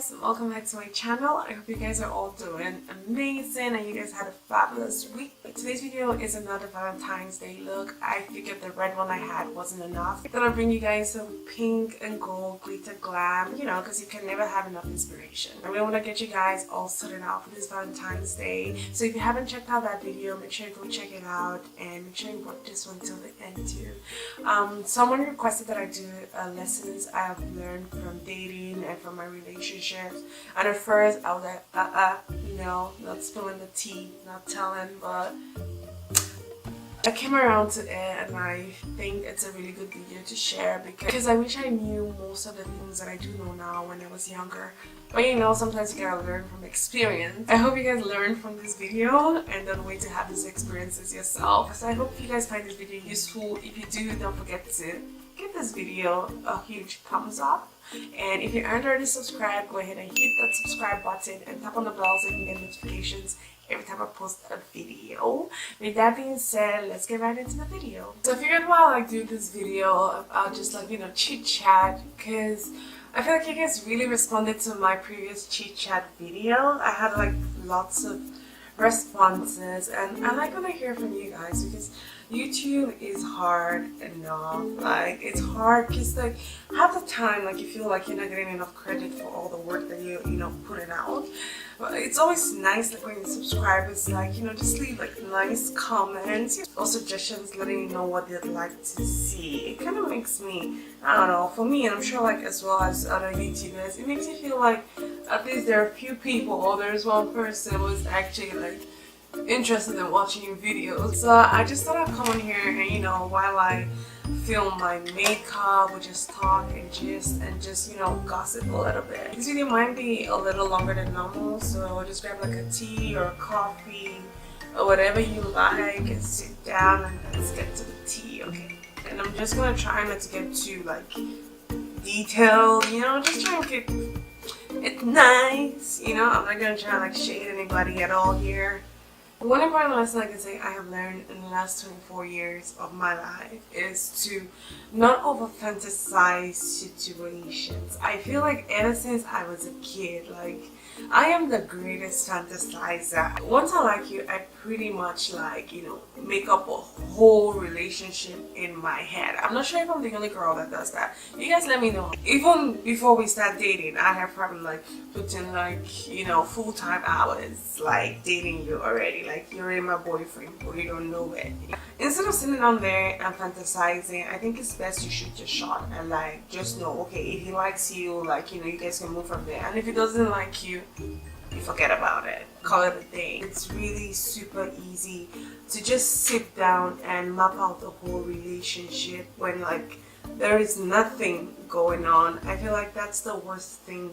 guys, welcome back to my channel. I hope you guys are all doing amazing and you guys had a fabulous week. Today's video is another Valentine's Day look. I figured the red one I had wasn't enough. I'm gonna bring you guys some pink and gold glitter glam, you know, because you can never have enough inspiration. I really want to get you guys all started out for this Valentine's Day. So if you haven't checked out that video, make sure you go check it out and make sure you watch this one till the end too. Someone requested that I do lessons I have learned from dating and from my relationships, and at first I was like no, not spilling the tea, not telling, but I came around to it and I think it's a really good video to share because I wish I knew most of the things that I do know now when I was younger. But you know, sometimes you gotta learn from experience. I hope you guys learned from this video and don't wait to have these experiences yourself. So I hope you guys find this video useful. If you do, don't forget to give this video a huge thumbs up. And if you aren't already subscribed, go ahead and hit that subscribe button and tap on the bell so you can get notifications every time I post a video. With that being said, let's get right into the video. So I figured while I do this video, I'll just chit chat because I feel like you guys really responded to my previous chit chat video. I had like lots of responses and I like when I hear from you guys because YouTube is hard enough. Like, it's hard because like half the time like you feel like you're not getting enough credit for all the work that you putting out. But it's always nice like when you subscribe, it's like just leave like nice comments or suggestions letting you know what they'd like to see. It kind of makes me, I don't know, for me, and I'm sure like as well as other YouTubers, it makes you feel like at least there are a few people or there's one person who's actually like interested in watching your videos. So I just thought I'd come on here and while I film my makeup, we just talk and just gossip a little bit. This video might be a little longer than normal, so just grab like a tea or a coffee or whatever you like and sit down and let's get to the tea, okay? And I'm just gonna try not to get too like detailed, just try and keep it nice, I'm not gonna try to like shade anybody at all here. One important lesson I can say I have learned in the last 24 years of my life is to not over fantasize situations. I feel like ever since I was a kid, like I am the greatest fantasizer. Once I like you, I pretty much like, make up a whole relationship in my head. I'm not sure if I'm the only girl that does that. You guys let me know. Even before we start dating, I have probably like put in like, full-time hours like dating you already. Like you're already my boyfriend, but you don't know it. Instead of sitting on there and fantasizing, I think it's best you shoot your shot and like just know, okay, if he likes you, like you guys can move from there. And if he doesn't like you forget about it, call it a day. It's really super easy to just sit down and map out the whole relationship when like there is nothing going on. I feel like that's the worst thing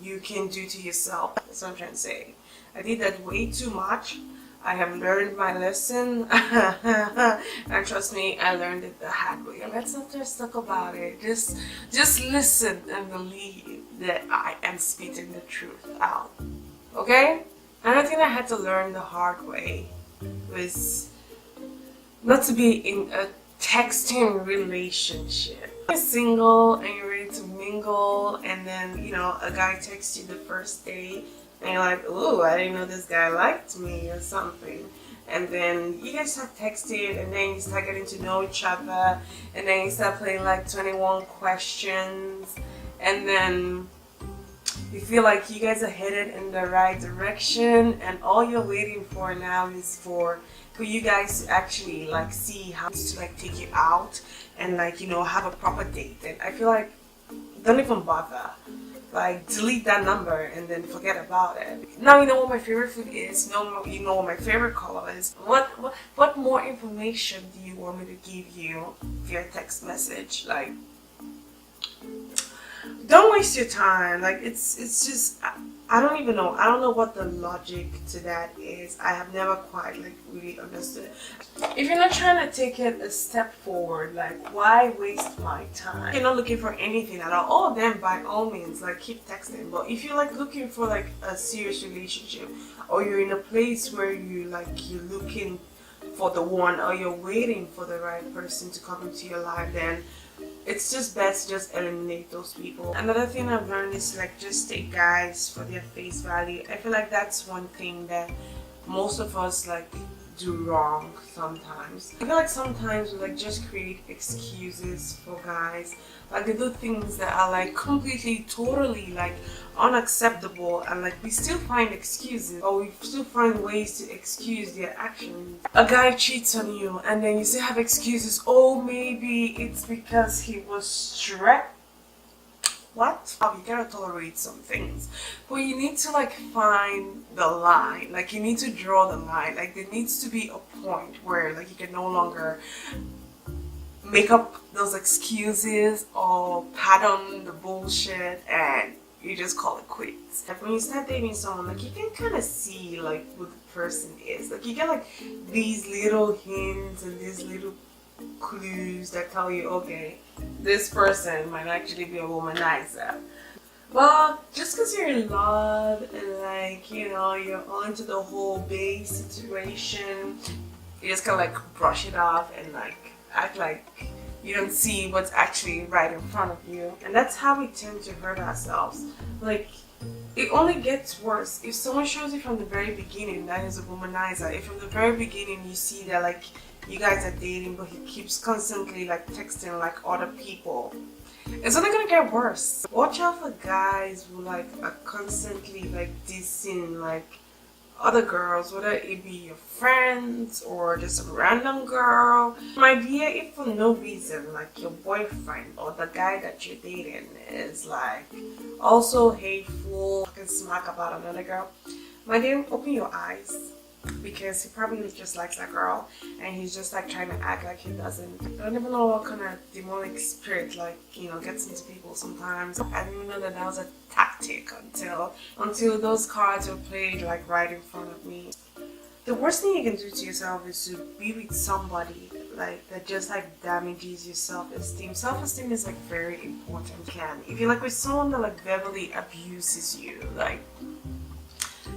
you can do to yourself. That's what I'm trying to say. I did that way too much. I have learned my lesson and trust me, I learned it the hard way. Let's not just talk about it. Just listen and believe that I am speaking the truth out. Okay? Another thing I had to learn the hard way was not to be in a texting relationship. You're single and you're ready to mingle and then, a guy texts you the first day and you're like, ooh, I didn't know this guy liked me or something. And then you guys start texting and then you start getting to know each other and then you start playing like 21 questions and then you feel like you guys are headed in the right direction and all you're waiting for now is for you guys to actually like see how to like take you out and like have a proper date. And I feel like don't even bother. Like delete that number and then forget about it. Now you know what my favorite food is. You know what my favorite color is. What more information do you want me to give you via text message? Like, don't waste your time. Like it's just I don't even know. I don't know what the logic to that is. I have never quite like really understood. If you're not trying to take it a step forward, like why waste my time? You're not looking for anything at all. Oh, then by all means, like keep texting. But if you're like looking for like a serious relationship, or you're in a place where you're looking for the one, or you're waiting for the right person to come into your life, then it's just best to just eliminate those people. Another thing I've learned is like just take guys for their face value. I feel like that's one thing that most of us like do wrong sometimes. I feel like sometimes we like just create excuses for guys. Like they do things that are like completely, totally like unacceptable, and like we still find excuses, or we still find ways to excuse their actions. A guy cheats on you and then you still have excuses. Oh, maybe it's because he was stressed. What? You gotta tolerate some things, but you need to like find the line. Like you need to draw the line. Like there needs to be a point where like you can no longer make up those excuses or pardon the bullshit and you just call it quits. Like when you start dating someone, like you can kind of see like who the person is. Like you get like these little hints and these little clues that tell you, okay, this person might actually be a womanizer. Well, just because you're in love and like, you know, you're onto the whole bae situation, you just kind of like brush it off and like act like you don't see what's actually right in front of you. And that's how we tend to hurt ourselves. Like, it only gets worse. If someone shows you from the very beginning that is a womanizer, if from the very beginning you see that like you guys are dating but he keeps constantly like texting like other people, it's only gonna get worse. Watch out for guys who like are constantly like dissing like other girls, whether it be your friends or just a random girl. My dear, if for no reason like your boyfriend or the guy that you're dating is like also hateful, talking smack about another girl, my dear, open your eyes, because he probably just likes that girl and he's just like trying to act like he doesn't. I don't even know what kind of demonic spirit like, you know, gets into people sometimes. I didn't even know that was a tactic until those cards were played like right in front of me. The worst thing you can do to yourself is to be with somebody like that just like damages your self-esteem. Self-esteem is like very important. If you're like with someone that like verbally abuses you, like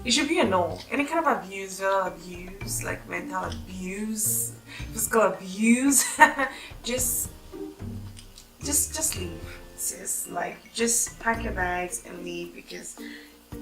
it should be a no. Any kind of abuse, verbal abuse, like mental abuse, physical abuse, just leave, sis. Like, just pack your bags and leave, because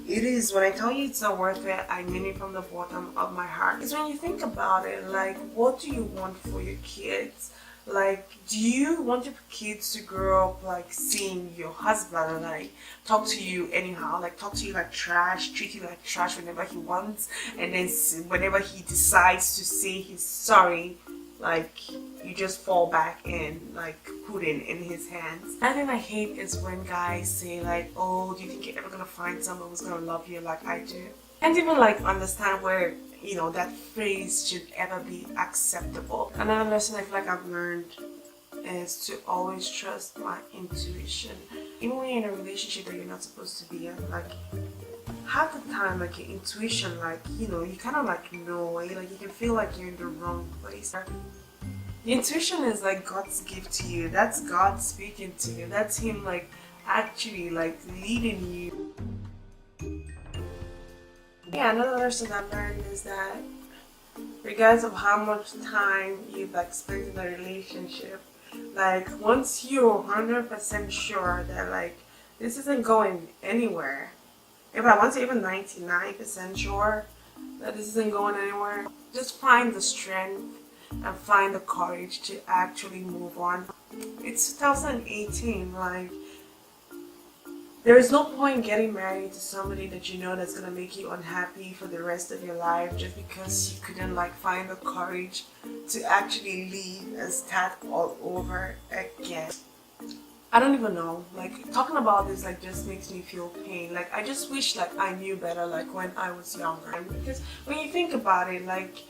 it is, when I tell you it's not worth it, I mean it from the bottom of my heart. Because when you think about it, like, what do you want for your kids? Like, do you want your kids to grow up like seeing your husband like talk to you anyhow, like talk to you like trash, treat you like trash whenever he wants, and then whenever he decides to say he's sorry, like you just fall back and like pudding in his hands? And then I hate is when guys say like, oh, do you think you're ever gonna find someone who's gonna love you like I do? And even like understand where, you know, that phrase should ever be acceptable. Another lesson I feel like I've learned is to always trust my intuition. Even when you're in a relationship that you're not supposed to be in, like half the time, like your intuition, like, you know, you kind of like know, like you can feel like you're in the wrong place. Your intuition is like God's gift to you. That's God speaking to you. That's Him like actually like leading you. Yeah, another lesson I've learned is that regardless of how much time you've like spent in a relationship, like once you're 100% sure that like this isn't going anywhere, if I want to even 99% sure that this isn't going anywhere, just find the strength and find the courage to actually move on. It's 2018, like there is no point getting married to somebody that you know that's gonna make you unhappy for the rest of your life just because you couldn't like find the courage to actually leave and start all over again. I don't even know, like talking about this like just makes me feel pain. Like I just wish like I knew better like when I was younger, because when you think about it, like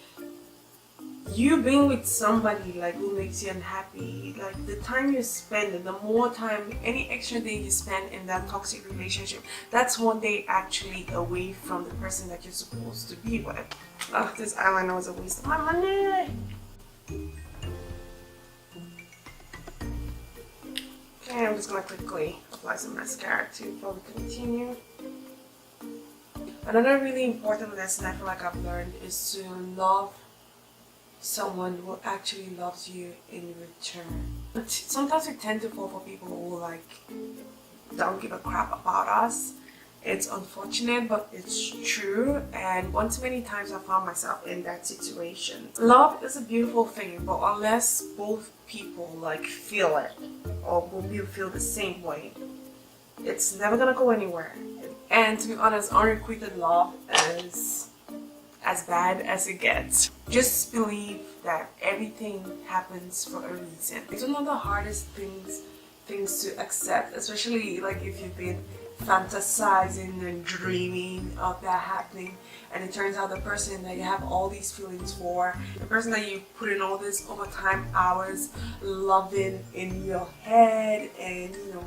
you being with somebody like who makes you unhappy, like the time you spend and the more time, any extra day you spend in that toxic relationship, that's one day actually away from the person that you're supposed to be with. Oh, this eyeliner was a waste of my money. Okay, I'm just gonna quickly apply some mascara too before we continue. Another really important lesson I feel like I've learned is to love someone who actually loves you in return. But sometimes we tend to fall for people who like don't give a crap about us. It's unfortunate, but it's true, and one too many times I found myself in that situation. Love is a beautiful thing, but unless both people like feel it, or both people feel the same way, it's never gonna go anywhere. And to be honest, unrequited love is as bad as it gets. Just believe that everything happens for a reason. It's one of the hardest things to accept, especially like if you've been fantasizing and dreaming of that happening, and it turns out the person that you have all these feelings for, the person that you put in all this overtime hours loving in your head, and you know,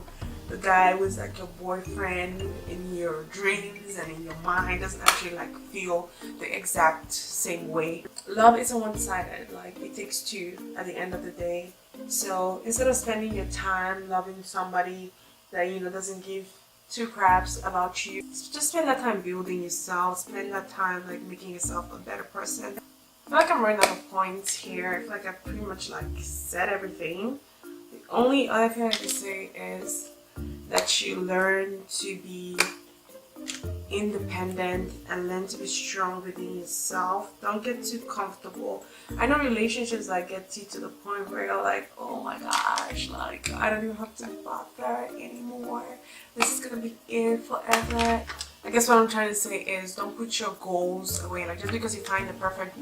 the guy was like your boyfriend in your dreams and in your mind, doesn't actually like feel the exact same way. Love isn't one-sided, like it takes two at the end of the day. So instead of spending your time loving somebody that you know doesn't give two craps about you, just spend that time building yourself, spend that time like making yourself a better person. I feel like I'm running out of points here. I feel like I've pretty much like said everything. The only other thing I can say is that you learn to be independent and learn to be strong within yourself. Don't get too comfortable. I know relationships like get you to the point where you're like, oh my gosh, like I don't even have to bother anymore. This is gonna be it forever. I guess what I'm trying to say is don't put your goals away. Like just because you find the perfect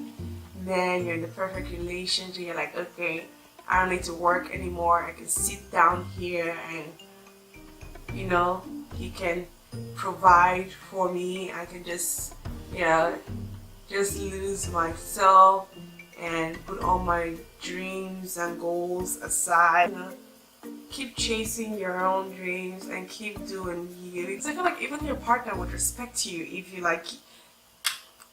man, you're in the perfect relationship, you're like, okay, I don't need to work anymore. I can sit down here and you know, he can provide for me. I can just, you know, just lose myself and put all my dreams and goals aside. You know, keep chasing your own dreams and keep doing you. Because I feel like even your partner would respect you if you like,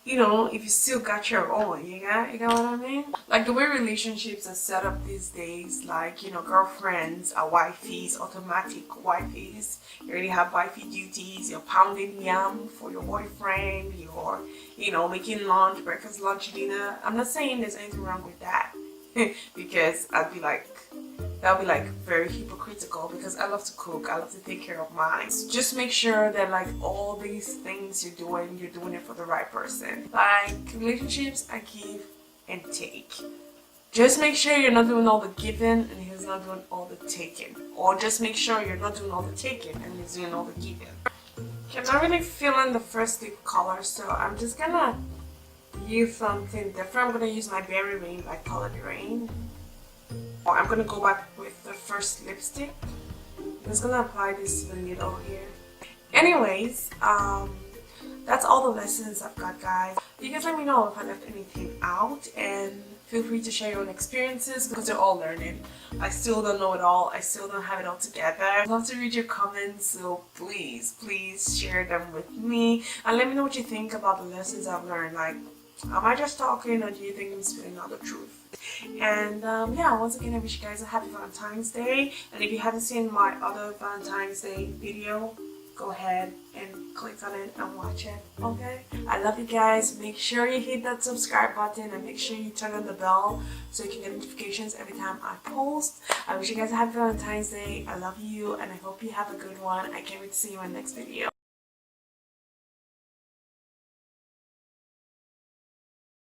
you know, if you still got your own, you got what I mean? Like the way relationships are set up these days, like, you know, girlfriends are wifeys, automatic wifeys. You already have wifey duties, you're pounding yam for your boyfriend, you're, you know, making lunch, breakfast, lunch, dinner. I'm not saying there's anything wrong with that because that would be like very hypocritical, because I love to cook, I love to take care of mine. So just make sure that like all these things you're doing it for the right person. Like relationships are give and take. Just make sure you're not doing all the giving and he's not doing all the taking. Or just make sure you're not doing all the taking and he's doing all the giving. Okay, I'm not really feeling the first lip color, so I'm just gonna use something different. I'm gonna use my Berry Rain by Color the Rain. I'm gonna go back with the first lipstick. I'm just gonna apply this to the middle here. Anyways, that's all the lessons I've got, guys. You guys let me know if I left anything out, and feel free to share your own experiences because you're all learning. I still don't know it all. I still don't have it all together. I'd love to read your comments, so please share them with me and let me know what you think about the lessons I've learned. Like, am I just talking, or do you think I'm spilling out the truth? And yeah, once again, I wish you guys a happy Valentine's Day. And if you haven't seen my other Valentine's Day video, go ahead and click on it and watch it. Okay, I love you guys. Make sure you hit that subscribe button and make sure you turn on the bell so you can get notifications every time I post. I wish you guys a happy Valentine's Day. I love you and I hope you have a good one. I can't wait to see you in the next video.